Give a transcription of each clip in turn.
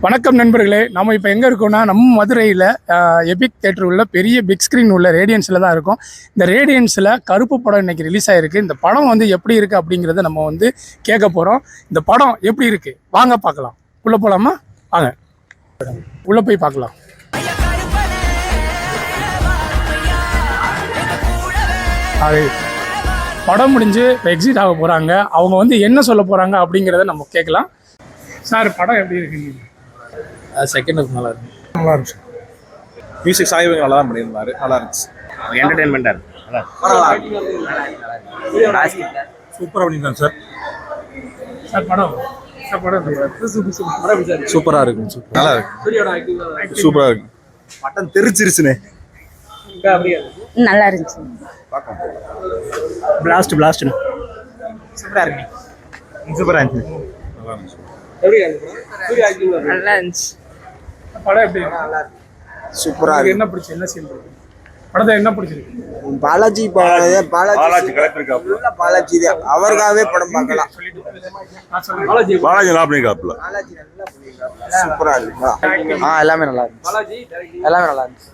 வணக்கம் நண்பர்களே, நம்ம இப்போ எங்கே இருக்கோம்னா நம்ம மதுரையில் எபிக் தேட்டர் உள்ள பெரிய பிக் ஸ்க்ரீன் உள்ள ரேடியன்ஸில் தான் இருக்கும். இந்த ரேடியன்ஸில் கருப்பு படம் இன்றைக்கி ரிலீஸ் ஆகிருக்கு. இந்த படம் எப்படி இருக்குது அப்படிங்கிறத நம்ம கேட்க போகிறோம். இந்த படம் எப்படி இருக்குது வாங்க பார்க்கலாம். உள்ளே போகலாமா? வாங்க உள்ளே போய் பார்க்கலாம். அது படம் முடிஞ்சு எக்ஸிட் ஆக போகிறாங்க. அவங்க என்ன சொல்ல போகிறாங்க அப்படிங்கிறத நம்ம கேட்கலாம். சார், படம் எப்படி இருக்குங்க? செகண்ட் ஹாஃப் நல்லா இருக்கு. நல்லா இருந்துச்சு. மியூசிக் சாய்வு நல்லா தான் பண்ணியிருந்தாரு. நல்லா இருந்துச்சு. என்டர்டெயின்மெண்ட்டாக இருக்கு. சூப்பராக பண்ணியிருந்தாங்க சார். சார் படம் சூப்பராக இருக்கு. நல்லா இருக்கு. சூப்பராக இருக்கு. பட்டம் தெரிச்சிருச்சுனே. நல்லா இருந்துச்சு. பிளாஸ்ட் சூப்பராக இருக்கு. சூப்பராக இருந்துச்சு. நல்லா இருந்துச்சு. படம் எப்படி இருக்கு? சூப்பரா இருக்கு. என்ன பிடிச்சி என்ன சீன் இருக்கு படத்தை? என்ன பிடிச்சிருக்கு? பாலாஜி பாலாஜி அவருக்காகவே படம் பார்க்கலாம். பாலாஜி நல்லா பண்ணிருக்காப்ல. சூப்பரா இருக்கு. எல்லாமே நல்லா இருந்துச்சு. எல்லாமே நல்லா இருந்துச்சு.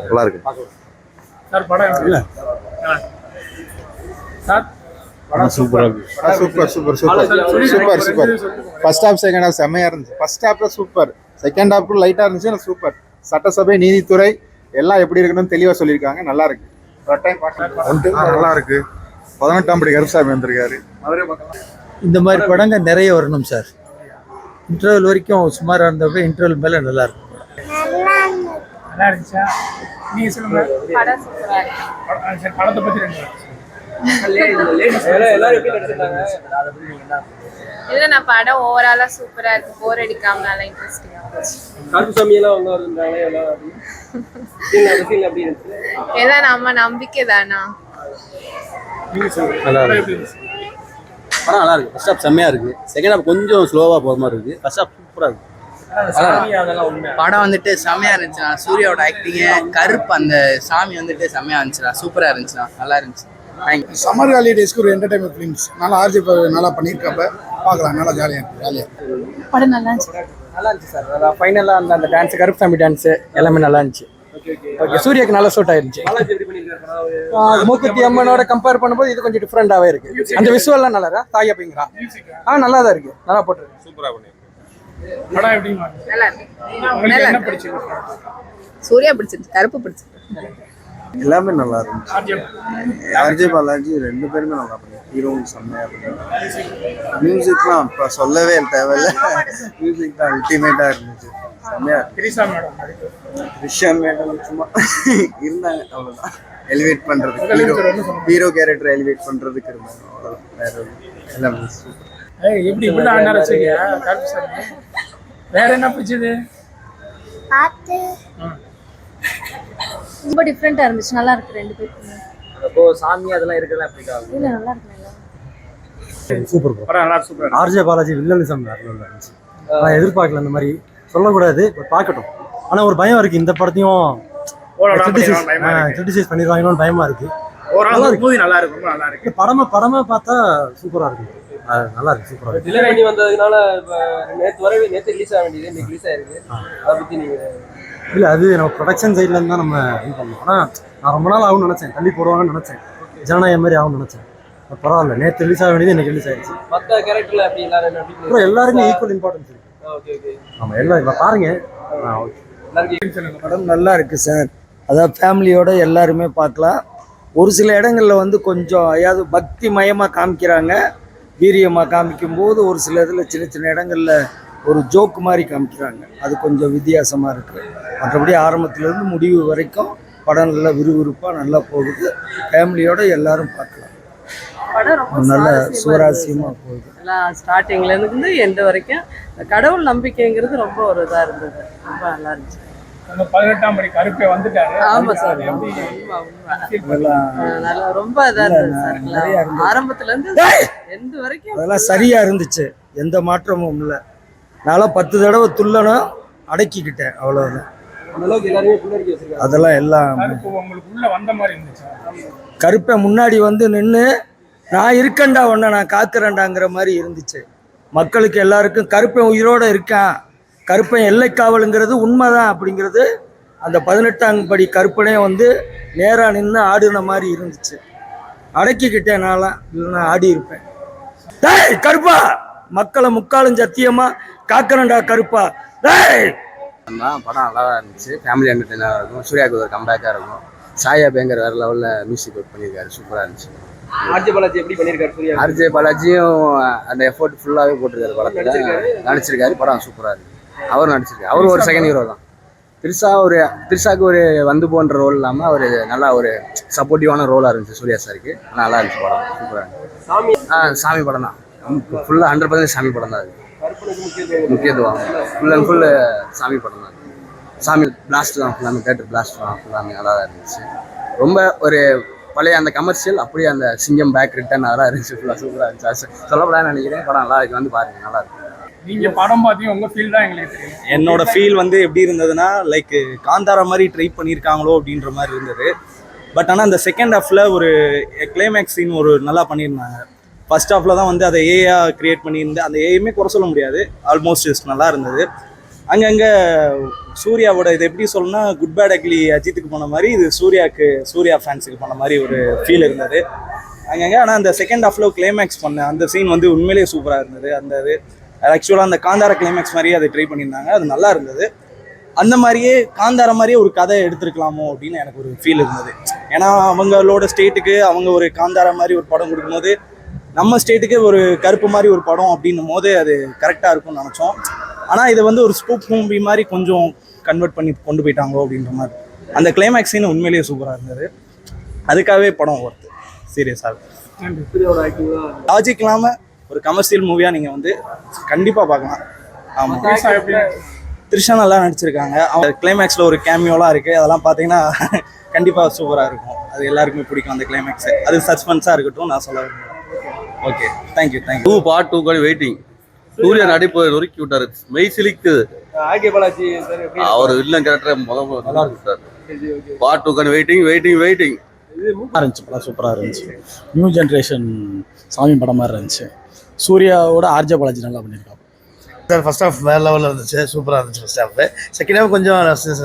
நல்லா இருக்கு. சார் படம் எப்படி? Sir super. First half second half செம்மையா இருந்துச்சு. ஃபர்ஸ்ட் ஹாஃப்ல சூப்பர், செகண்ட் ஹாஃப் லைட்டா இருந்துச்சு. சூப்பர். சட்டசபை, நீதித்துறை எல்லாம் எப்படி இருக்குன்னு தெளிவா சொல்லியிருக்காங்க. நல்லா இருக்கு. நல்லா இருக்கு. 18ஆம் படி கருப்சாமி வந்திருக்காரு. இந்த மாதிரி படங்கள் நிறைய வரணும் சார். இன்டர்வல் வரைக்கும் சுமாராக இருந்தப்ப இன்டர்வல் மேலே நல்லா இருக்கும். நல்லா இருந்துச்சா? நீங்க சொல்லுங்க. படம் சூப்பரா இருக்கு. சரி, படத்தை பத்தி ரெண்டு இல்ல, நான் படம் ஓவராலா சூப்பரா இருக்கு. போர் அடிக்காம நல்லா இன்ட்ரெஸ்டிங்கா இருந்துச்சு. எல்லாம் நம்ம நம்பிக்கை தானா. நல்லா இருக்கு. படம் நல்லா இருக்கு. ஃபர்ஸ்ட் ஹாஃப் செம்மையா இருக்கு. செகண்ட் ஹாஃப் கொஞ்சம் ஸ்லோவா போற மாதிரி இருக்கு. ஃபர்ஸ்ட் ஹாஃப் சூப்பரா இருக்கு. படம் செம்மையா இருந்துச்சுண்ணா. சூர்யாவோட ஆக்டிங்கு, கருப்பு அந்த சாமி செம்மையா இருந்துச்சுண்ணா. சூப்பரா இருந்துச்சுண்ணா. நல்லா இருந்துச்சு. சம்மர் ஹாலிடேஸ்க்கு ஒரு என்டர்டைன்மெண்ட் ஃபிலிம்ஸ் நல்லா ஆர்ஜி நல்லா பண்ணியிருக்கப்ப பார்க்கலாம். நல்லா ஜாலியாக படம் நல்லா இருந்துச்சு. நல்லா இருந்துச்சு சார். ஃபைனலாக அந்த டான்ஸ், கருப்பு சாமி டான்ஸு எல்லாமே நல்லா இருந்துச்சு. ஓகே, சூர்யாக்கு நல்லா சூட் ஆயிருந்துச்சு. மூக்குத்தி அம்மனோட கம்பேர் பண்ணும்போது இது கொஞ்சம் டிஃப்ரெண்டாகவே இருக்கு. அந்த விஷுவல்லாம் நல்லா இருக்கா? தாய் அப்படிங்கிறா நல்லா தான் இருக்கு. நல்லா போட்டுருக்கு. சூப்பரா பண்ணி. படம் எப்படி? நல்லா இருக்கு. உங்களுக்கு என்ன பிடிச்சிருக்கு? சூர்யா பிடிச்சிருக்கு, கருப்பு பிடிச்சிருக்கு. எல்லாமே நல்லா இருந்துச்சு. ஆர்ஜே பாலாஜி ரெண்டு பேருமே நல்லா பண்ணி, ஹீரோவும் செம்மையா பண்ணி. மியூசிக்லாம் இப்போ சொல்லவே தேவையில்லை. மியூசிக் தான் அல்டிமேட்டா இருந்துச்சு. செம்மையா. ரிஷா மேடம் சும்மா இருந்தாங்க, அவ்வளோதான். எலிவேட் பண்றதுக்கு ஹீரோ கேரக்டர் எலிவேட் பண்றதுக்கு இருந்தாங்க, அவ்வளோதான். வேற எல்லாமே சூப்பர். எப்படி வேற என்ன பிடிச்சது? ரொம்ப டிஃப்ரெண்டா இருந்துச்சு. நல்லா இருக்கு ரெண்டு பேருக்குமே. அப்போ சாமி அதெல்லாம் இருக்குல்ல, அப்படிக்கா? இல்ல, நல்லா இருக்கு. சூப்பர். படம் நல்லா சூப்பர். ஆர்ஜே பாலாஜி வில்லனிசம் இருந்துச்சு. நான் எதிர்பார்க்கல, அந்த மாதிரி சொல்லக்கூடாது, பார்க்கட்டும். ஆனால் ஒரு பயம் இருக்கு. இந்த படத்தையும் கிரிட்டிசைஸ் பண்ணிடுவாங்கன்னு பயமா இருக்கு. நல்லா இருக்கு. படமா பார்த்தா சூப்பரா இருக்கு. நல்லா இருக்கு. சூப்பரா இருக்கு. டிலே பண்ணி வந்ததுனால நேற்று ரிலீஸ் ஆக வேண்டியது இன்னைக்கு ரிலீஸ் ஆயிருக்கு. அதை பத்தி நீங்க? இல்லை, அது நம்ம ப்ரொடக்ஷன் சைட்ல இருந்து தான் நம்ம இது பண்ணோம். ஆனால் நான் ரொம்ப நாள் ஆகும்னு நினச்சேன், தள்ளி போடுவாங்கன்னு நினச்சேன். ஜனநாயகம் மாதிரி ஆகும்னு நினச்சேன். பரவாயில்ல, நேற்று ரிலீஸ் ஆக வேண்டியது இன்னைக்கு ரிலீஸ் ஆயிடுச்சு. மற்ற கேரக்டர்ல அப்படி அப்புறம் எல்லாருமே ஈக்குவல் இம்பார்ட்டன்ஸ் இருக்கு. ஆமாம், எல்லாம் பாருங்க. படம் நல்லா இருக்கு சார். அதாவது ஃபேமிலியோட எல்லாருமே பார்க்கலாம். ஒரு சில இடங்கள்ல கொஞ்சம் அதாவது பக்தி மயமாக காமிக்கிறாங்க, வீரியமாக காமிக்கும்போது ஒரு சில இதில் சின்ன சின்ன இடங்கள்ல ஒரு ஜோக்கு மாதிரி காமிக்கிறாங்க. அது கொஞ்சம் வித்தியாசமாக இருக்குது. மற்றபடி ஆரம்பத்துலேருந்து முடிவு வரைக்கும் படம் நல்லா விறுவிறுப்பாக நல்லா போகுது. ஃபேமிலியோட எல்லாரும் பார்க்கலாம். நல்ல சுவாரஸ்யமாக போகுது. ஸ்டார்டிங்ல இருந்து எண்ட் வரைக்கும் கடவுள் நம்பிக்கைங்கிறது ரொம்ப ஒரு இதாக இருந்தது. ரொம்ப நல்லா இருந்துச்சு. 18ஆம் படி கருப்பே வந்துட்டாரு. ஆமா சார், நல்லா ரொம்ப இதா இருந்தது சார். ஆரம்பத்துல இருந்து எண்ட் வரைக்கும் அதெல்லாம் சரியா இருந்துச்சு. எந்த மாற்றமும் இல்லை. நான் 10 தடவை துள்ளனும் அடக்கிக்கிட்டேன், அவ்வளவுதான். அதெல்லாம் எல்லாம் கருப்பை முன்னாடி நின்று நான் இருக்கேன்டா, ஒன்ன நான் காத்துறேன்டாங்கிற மாதிரி இருந்துச்சு. மக்களுக்கு எல்லாருக்கும் கருப்பை உயிரோட இருக்கான், கருப்பன் எல்லைக்காவலுங்கிறது உண்மைதான் அப்படிங்கிறது அந்த 18ஆம் படி கருப்பனே வந்து நேராக நின்று ஆடுன மாதிரி இருந்துச்சு. அடக்கிக்கிட்டேன் நான்லாம், இல்லைன்னா ஆடி இருப்பேன். டேய் கருப்பா, மக்களை முக்காலும் சத்தியமா காக்கறண்டா கருப்பா. டேய் படம் நல்லா தான் இருந்துச்சு. ஃபேமிலி என்டர்டெயினாக இருக்கும். சூர்யாவுக்கு ஒரு கம்பேக்காக இருக்கும். சாயா பேங்கர் வேறு லெவலில் மியூசிக் ஒர்க் பண்ணியிருக்காரு. சூப்பராக இருந்துச்சு. ஆர்ஜே பாலாஜி எப்படி பண்ணியிருக்காரு சூர்யா? ஆர்ஜே பாலாஜியும் அந்த எஃபோர்ட் ஃபுல்லாகவே போட்டிருக்காரு படத்தில். நடிச்சிருக்காரு. படம் சூப்பராக இருக்குது. அவரும் நடிச்சிருக்காரு. அவரும் ஒரு செகண்ட் ஹீரோ தான். திரிஷாவுக்கு ஒரு வந்து போன்ற ரோல் இல்லாமல் அவர் நல்லா ஒரு சப்போர்ட்டிவான ரோலாக இருந்துச்சு சூர்யா சாருக்கு. நல்லா இருந்துச்சு படம். சூப்பராக இருந்துச்சு. சாமி படம் தான். ஃபுல்லாக 100% சாமி படம் தான். அது முக்கியத்துவம் ஃபுல் அண்ட் ஃபுல் சாமி படம் தான். சாமி பிளாஸ்ட் தான் ஃபுல்லாமே. தேட்டர் பிளாஸ்ட் தான் ஃபுல்லாமே. நல்லா தான் இருந்துச்சு. ரொம்ப ஒரு பழைய அந்த கமர்ஷியல் அப்படியே அந்த சிங்கம் பேக் ரிட்டர்ன் அதெல்லாம் இருந்துச்சு. ஃபுல்லாக சூப்பராக இருந்துச்சு. சொல்லப்படாதுன்னு நினைக்கிறேன். படம் நல்லா இருக்கு. வந்து பாருங்க, நல்லா இருக்கு. நீங்க படம் பார்த்தீங்க, உங்க ஃபீல் தான் எங்களுக்கு தெரியும். என்னோட ஃபீல் வந்து எப்படி இருந்ததுன்னா, லைக் காந்தாரா மாதிரி ட்ரை பண்ணியிருக்காங்களோ அப்படின்ற மாதிரி இருந்தது. பட் ஆனால் அந்த செகண்ட் ஹாஃபில் ஒரு கிளைமேக்ஸ் சீன் ஒரு நல்லா பண்ணியிருந்தாங்க. ஃபர்ஸ்ட் ஹாஃபில் தான் வந்து அதை ஏஐயாக க்ரியேட் பண்ணியிருந்து, அந்த ஏஐயுமே குறை சொல்ல முடியாது, ஆல்மோஸ்ட் நல்லா இருந்தது. அங்கங்கே சூர்யாவோட இது எப்படி சொல்லணும்னா, குட் பேட் அக்லி அஜித்துக்கு போன மாதிரி இது சூர்யா ஃபேன்ஸுக்கு போன மாதிரி ஒரு ஃபீல் இருந்தது அங்கங்கே. ஆனால் அந்த செகண்ட் ஹாஃபில் கிளைமேக்ஸ் பண்ண அந்த சீன் வந்து உண்மையிலேயே சூப்பராக இருந்தது. அந்த இது ஆக்சுவலாக அந்த காந்தாரா கிளைமேக்ஸ் மாதிரியே அதை ட்ரை பண்ணியிருந்தாங்க. அது நல்லா இருந்தது. அந்த மாதிரியே காந்தாரா மாதிரியே ஒரு கதை எடுத்துருக்கலாமோ அப்படின்னு எனக்கு ஒரு ஃபீல் இருந்தது. ஏன்னா அவங்களோட ஸ்டேட்டுக்கு அவங்க ஒரு காந்தாரா மாதிரி ஒரு படம் கொடுக்கும்போது, நம்ம ஸ்டேட்டுக்கு ஒரு கருப்பு மாதிரி ஒரு படம் அப்படின்னும் போது அது கரெக்டாக இருக்கும்னு நினச்சோம். ஆனால் இதை வந்து ஒரு ஸ்பூப் மூவி மாதிரி கொஞ்சம் கன்வெர்ட் பண்ணி கொண்டு போயிட்டாங்களோ அப்படின்ற மாதிரி. அந்த கிளைமேக்ஸ் சீன் உண்மையிலேயே சூப்பராக இருந்தது. அதுக்காகவே படம் ஒர்த்து. சீரியஸாக லாஜிக் இல்லாமல் ஒரு கமர்ஷியல் மூவியாக நீங்கள் வந்து கண்டிப்பாக பார்க்கலாம். ஆமாம், த்ரிஷா நல்லா நடிச்சிருக்காங்க. அவங்க கிளைமேக்ஸில் ஒரு கேமியோலாம் இருக்குது. அதெல்லாம் பார்த்தீங்கன்னா கண்டிப்பாக சூப்பராக இருக்கும். அது எல்லாருக்குமே பிடிக்கும் அந்த கிளைமேக்ஸு. அது சஸ்பென்ஸாக இருக்கட்டும் நான் சொல்ல விரும்புகிறேன். Okay, thank you. Part 2 waiting. Suriya நடிப்பு நொறுக்கி விட்டாரு. மெய் சிலிக்குது. ஆர்ஜே பாலாஜி சார் அவர் வில்லன் கேரக்டர் நல்லா இருக்கு சார். Part 2 waiting. இருந்துச்சு. படம் சூப்பராக இருந்துச்சு. நியூ ஜென்ரேஷன் சாமி படம் மாதிரி இருந்துச்சு. சூர்யாவோட ஆர்ஜே பாலாஜி நல்லா பண்ணியிருக்காங்க சார். ஃபர்ஸ்ட் ஹாஃப் வேறு லெவலில் இருந்துச்சு. சூப்பராக இருந்துச்சு ஃபர்ஸ்ட் ஹாஃப். செகண்ட் ஹாஃப் கொஞ்சம்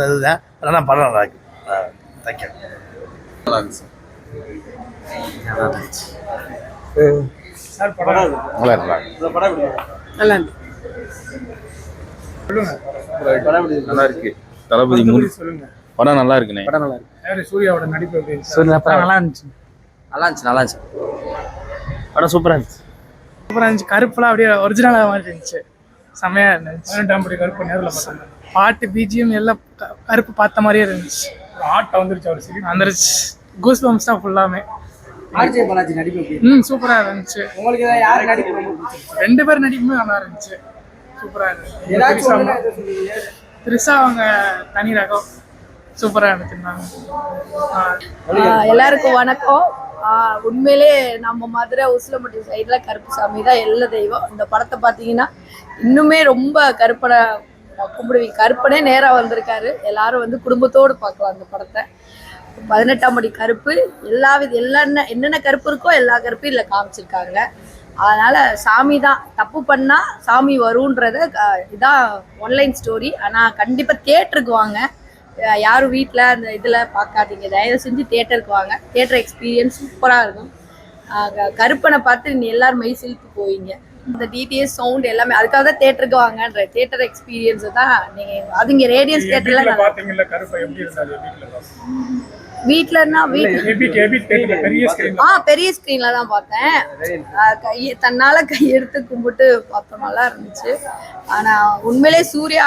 இதுதான். ஆனால் படம் நல்லா இருக்கு. தேங்க்யூ. நல்லா இருந்துச்சு. சார் படம் நல்லா இருக்கு. நல்லா இருக்கு. தளபதி சொல்லுங்க. படம் நல்லா இருக்குண்ணே. படம் நல்லா இருக்கு. யாரு சூர்யாவோட நடிப்பு எப்படி இருந்துச்சு? நல்லா இருந்துச்சு. படம் சூப்பராக இருந்துச்சு. கருப்புலாம் அப்படியே ஒரிஜினலாக மாதிரி இருந்துச்சு. செம்மையாக இருந்துச்சு. 18ஆம் படி கருப்பு நேரில் பார்த்தாங்க. பாட்டு பிஜிஎம் எல்லாம் கருப்பு பார்த்த மாதிரியே இருந்துச்சு. ஆட்டை வந்துருச்சு. அவர் சரி வந்துருச்சு. கூஸ் பம்ப்ஸ் தான் ஃபுல்லாமே. ஆர்ஜே பாலாஜி நடிப்பு எப்படி? சூப்பராக இருந்துச்சு. உங்களுக்கு யார் நடிப்பு ரொம்ப பிடிச்சிருக்கு? 2 பேர் நடிப்புமே நல்லா இருந்துச்சு. சூப்பராக இருந்துச்சு. த்ரிஷா அவங்க தனி ரகம். சூப்பராக இருந்துச்சுன்னாங்க. எல்லாருக்கும் வணக்கம். உண்மையிலே நம்ம மதுரை உசிலம்பட்டி சைடில் கருப்புசாமி தான் எல்லா தெய்வம். இந்த படத்தை பார்த்தீங்கன்னா இன்னுமே ரொம்ப கருப்பனை கும்பிடுவீங்க. கருப்பனே நேராக வந்திருக்காரு. எல்லாரும் வந்து குடும்பத்தோடு பார்க்கலாம் அந்த படத்தை. 18ஆம் படி கருப்பு என்னென்ன கருப்பு இருக்கோ எல்லா கருப்பையும் இல்லை காமிச்சிருக்காங்க. அதனால் சாமி தான் தப்பு பண்ணால் சாமி வருன்றத இதான் ஒன்லைன் ஸ்டோரி. ஆனால் கண்டிப்பாக தியேட்டருக்கு வாங்க. யாரும் வீட்டில் அந்த இதில் பார்க்காதீங்க. தயவு செஞ்சு தியேட்டருக்கு வாங்க. தியேட்டர் எக்ஸ்பீரியன்ஸ் சூப்பராக இருக்கும். கருப்பனை பார்த்து நீ எல்லாரும் மெய் சிலித்து போவீங்க. இந்த டிடிஎஸ் சவுண்ட் எல்லாமே அதுக்காக தான் தியேட்டருக்கு வாங்கன்ற. தியேட்டர் எக்ஸ்பீரியன்ஸ் தான் நீங்கள் அது இங்கே ரேடியன்ஸ் தியேட்டரில் பார்த்தீங்களா? கருப்பை எப்படி இருந்தாலும் வீட்டிலன்னா பெரிய ஸ்க்ரீன்ல தான் பார்த்தேன். தன்னால கையெடுத்து கும்பிட்டு பார்த்தோம். நல்லா இருந்துச்சு. ஆனா உண்மையிலே சூர்யா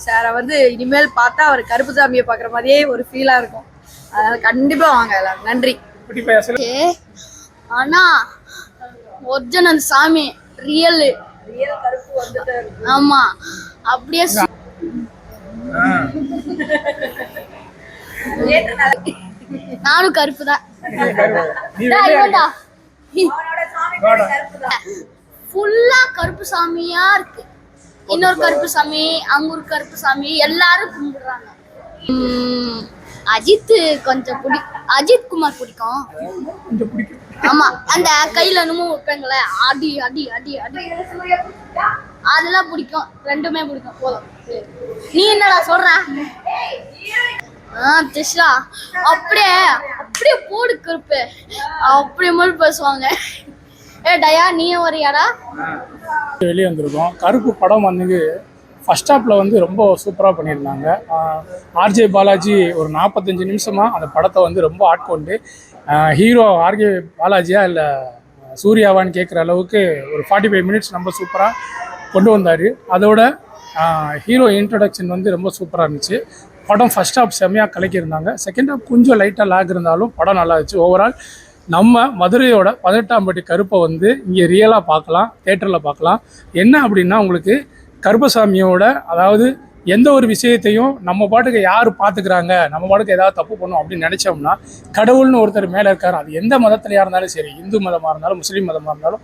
சாரை வந்து இனிமேல் பார்த்தா அவர் கருப்புசாமியை பார்க்குற மாதிரியே ஒரு ஃபீலா இருக்கும். அதனால கண்டிப்பா வாங்க எல்லாரும். நன்றி. ஆனா ஒரிஜினல் சாமி ரியல் கருப்பு வந்துட்டு. ஆமா அப்படியே நானும் கருப்பு தான். ஃபுல்லா கருப்பு சாமியா இருக்கு. இன்னொரு கருப்பு சாமி, அங்க ஒரு கருப்பு சாமி, எல்லாரும் கும்பிடுறாங்க. அஜித் கொஞ்சம் அஜித் குமார் பிடிக்கும். ஆமா, அந்த கையில என்னமோ வைப்பாங்களே, அடி அடி அடி அடி அதெல்லாம் பிடிக்கும், ரெண்டுமே பிடிக்கும். போதும். நீ என்னடா சொல்ற? திஷ்லா அப்படியே அப்படியே போடு கருப்பு, அப்படியே மாதிரி பேசுவாங்க. டயா நீயும் வரியாடா? வெளியே வந்திருக்கோம். கருப்பு படம் வந்து ஃபஸ்ட் ஹாப்பில் வந்து ரொம்ப சூப்பராக பண்ணியிருந்தாங்க. ஆர்ஜே பாலாஜி ஒரு 45 நிமிஷமாக அந்த படத்தை வந்து ரொம்ப ஆட்கொண்டு ஹீரோ ஆர்ஜே பாலாஜியா இல்லை சூர்யாவான்னு கேட்குற அளவுக்கு ஒரு 45 மினிட்ஸ் ரொம்ப சூப்பராக கொண்டு வந்தார். அதோட ஹீரோ இன்ட்ரடக்ஷன் வந்து ரொம்ப சூப்பராக இருந்துச்சு. படம் ஃபஸ்ட் ஹாப் செம்மையாக கலக்கியிருந்தாங்க. செகண்ட் ஹாப் கொஞ்சம் லைட்டாக லாக் இருந்தாலும் படம் நல்லா இருந்துச்சு. ஓவரால் நம்ம மதுரையோட 18ஆம் பட்டி கருப்பை வந்து இங்கே ரியலாக பார்க்கலாம், தேட்டரில் பார்க்கலாம். என்ன அப்படின்னா உங்களுக்கு கருப்பசாமியோட அதாவது எந்த ஒரு விஷயத்தையும் நம்ம பாட்டுக்கு யார் பார்த்துக்கிறாங்க, நம்ம பாட்டுக்கு ஏதாவது தப்பு பண்ணோம் அப்படின்னு நினச்சோம்னா கடவுள்னு ஒருத்தர் மேலே இருக்கார். அது எந்த மதத்திலையாக இருந்தாலும் சரி, இந்து மதமாக இருந்தாலும், முஸ்லீம் மதமாக இருந்தாலும்,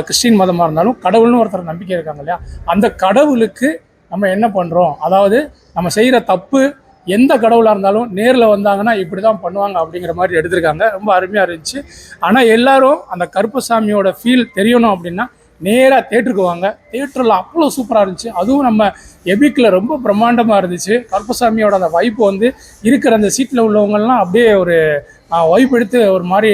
கிறிஸ்டின் மதமாக இருந்தாலும் கடவுள்னு ஒருத்தர் நம்பிக்கை இருக்காங்க இல்லையா, அந்த கடவுளுக்கு நம்ம என்ன பண்ணுறோம், அதாவது நம்ம செய்கிற தப்பு எந்த கடவுளாக இருந்தாலும் நேரில் வந்தாங்கன்னா இப்படி தான் பண்ணுவாங்க அப்படிங்கிற மாதிரி எடுத்திருக்காங்க. ரொம்ப அருமையாக இருந்துச்சு. ஆனால் எல்லாரும் அந்த கருப்பசாமியோட ஃபீல் தெரியணும் அப்படின்னா நேராக தேட்டருக்கு வாங்க. தேட்டரில் அவ்வளோ சூப்பராக இருந்துச்சு. அதுவும் நம்ம எபிக்கில் ரொம்ப பிரம்மாண்டமாக இருந்துச்சு. கருப்பசாமியோட அந்த வைப்பு வந்து இருக்கிற அந்த சீட்டில் உள்ளவங்கள்லாம் அப்படியே ஒரு வைப் எடுத்து ஒரு மாதிரி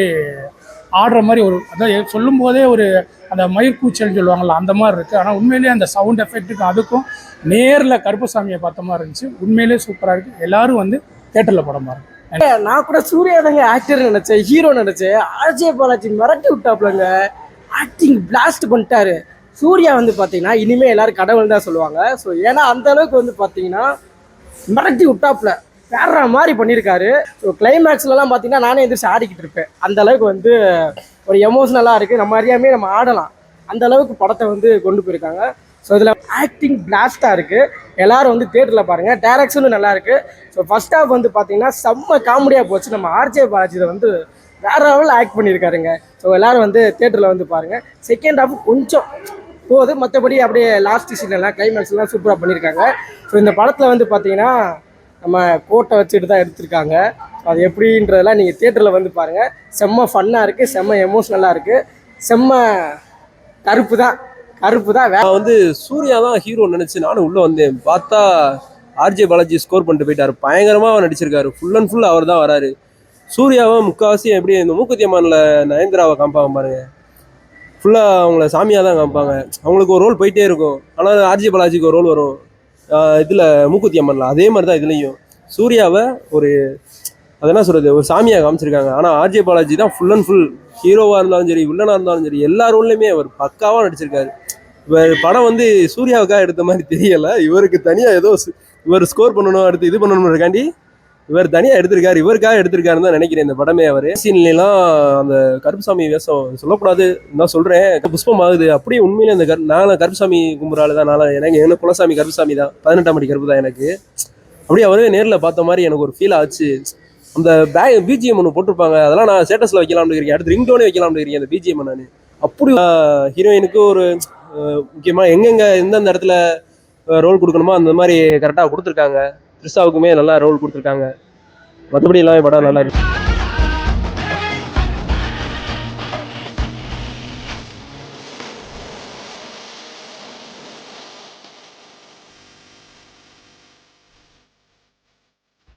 ஆடுற மாதிரி ஒரு அதான் சொல்லும் போதே ஒரு அந்த மயிர்கூச்சல்னு சொல்லுவாங்கள்ல அந்த மாதிரி இருக்குது. ஆனால் உண்மையிலேயே அந்த சவுண்ட் எஃபெக்ட்டுக்கும் அதுக்கும் நேரில் கருப்பசாமியை பார்த்த மாதிரி இருந்துச்சு. உண்மையிலேயே சூப்பராக இருக்குது. எல்லோரும் வந்து தேட்டரில் படம் பாருங்க. நான் கூட சூர்யா தாங்க ஆக்டர் நினச்சேன், ஹீரோ நினச்சேன். ஆர்ஜே பாலாஜி மிரட்டி விட்டாப்லங்க, ஆக்டிங் பிளாஸ்ட் பண்ணிட்டாரு. சூர்யா வந்து பார்த்தீங்கன்னா இனிமேல் எல்லாரும் கடவுள் தான் சொல்லுவாங்க. ஸோ ஏன்னா அந்த அளவுக்கு வந்து பார்த்தீங்கன்னா மிரட்டி விட்டாப்ல வேற மாதிரி பண்ணியிருக்காரு. ஸோ கிளைமேக்ஸ்லலாம் பார்த்தீங்கன்னா நானே எந்திரிச்சு ஆடிக்கிட்டு இருப்பேன். அந்த அளவுக்கு வந்து ஒரு எமோஷ்னலாக இருக்குது. நம்ம அறியாமே நம்ம ஆடலாம், அந்த அளவுக்கு படத்தை வந்து கொண்டு போயிருக்காங்க. ஸோ இதில் ஆக்டிங் பிளாஸ்ட்டாக இருக்குது. எல்லோரும் வந்து தேட்டரில் பாருங்கள். டைரக்ஷனும் நல்லா இருக்குது. ஸோ ஃபர்ஸ்ட் ஹாஃப் வந்து பார்த்தீங்கன்னா செம்ம காமெடியாக போச்சு. நம்ம ஆர்ஜே பாலாஜி வந்து வேற லெவலில் ஆக்ட் பண்ணியிருக்காருங்க. ஸோ எல்லோரும் வந்து தேட்டரில் வந்து பாருங்கள். செகண்ட் ஹாஃப் கொஞ்சம் போகுது, மற்றபடி அப்படியே லாஸ்ட் சீன்லாம் கிளைமேக்ஸ்லாம் சூப்பராக பண்ணியிருக்காங்க. ஸோ இந்த படத்தில் வந்து பார்த்தீங்கன்னா நம்ம கோட்டை வச்சுட்டு தான் எடுத்திருக்காங்க. அது எப்படின்றதெல்லாம் நீங்கள் தேட்டரில் வந்து பாருங்கள். செம்ம ஃபன்னாக இருக்குது, செம்ம எமோஷ்னலாக இருக்குது, செம்ம கருப்பு தான். நான் வந்து சூர்யா தான் ஹீரோ நினச்சி நானும் உள்ளே வந்தேன். பார்த்தா ஆர்ஜே பாலாஜி ஸ்கோர் பண்ணிட்டு போயிட்டார். பயங்கரமாக நடிச்சிருக்காரு. ஃபுல் அண்ட் ஃபுல் அவர் தான் வராரு. சூர்யாவை முக்கால்வாசி எப்படி இந்த மூக்குத்தி அம்மனில் நயன்தாராவை காமிப்பாங்க பாருங்க, ஃபுல்லாக அவங்கள சாமியாக தான் காமிப்பாங்க. அவங்களுக்கு ஒரு ரோல் போயிட்டே இருக்கும். ஆனால் ஆர்ஜே பாலாஜிக்கு ஒரு ரோல் வரும் இதில் மூக்குத்தி அம்மனில். அதே மாதிரி தான் இதுலேயும் சூர்யாவை ஒரு அதெல்லாம் சொல்கிறது ஒரு சாமியாக காமிச்சிருக்காங்க. ஆனால் ஆர்ஜே பாலாஜி தான் ஃபுல் அண்ட் ஃபுல் ஹீரோவாக இருந்தாலும் சரி, வில்லனாக இருந்தாலும் சரி, எல்லா ரோல்லையுமே அவர் பக்காவாக நடிச்சிருக்காரு. இவர் படம் வந்து சூர்யாவுக்காக எடுத்த மாதிரி தெரியலை. இவருக்கு தனியாக ஏதோ இவர் ஸ்கோர் பண்ணணும், அடுத்து இது பண்ணணும்ன்றக்காண்டி இவர் தனியாக எடுத்திருக்காரு. இவருக்காக எடுத்திருக்காருன்னு தான் நினைக்கிறேன் இந்த படமே. அவர் சீன்லாம் அந்த கருப்புசாமி வேஷம் சொல்லக்கூடாது நான் சொல்கிறேன், புஷ்பம் ஆகுது. அப்படியே உண்மையிலே அந்த நான் கருப்புசாமி கும்புறாள் தான். எனக்கு குலசாமி கருப்புசாமி தான், 18ஆம் படி கருப்பு தான் எனக்கு. அப்படியே அவரே நேரில் பார்த்த மாதிரி எனக்கு ஒரு ஃபீல் ஆச்சு. அந்த பிஜிஎம் ஒன்று போட்டிருப்பாங்க, அதெல்லாம் நான் ஸ்டேட்டஸில் வைக்கலாம்னு இருக்கேன். அடுத்து ரிங்டோனே வைக்கலாம்னு இருக்கேன் அந்த பிஜிஎம். நான் அப்படி ஹீரோயினுக்கு ஒரு முக்கியமாக எங்கெங்கே எந்தெந்த இடத்துல ரோல் கொடுக்கணுமோ அந்த மாதிரி கரெக்டாக கொடுத்துருக்காங்க. த்ரிஷாவுக்குமே நல்லா ரோல் கொடுத்துருக்காங்க. மற்றபடி எல்லாமே படம் நல்லா இருக்கு.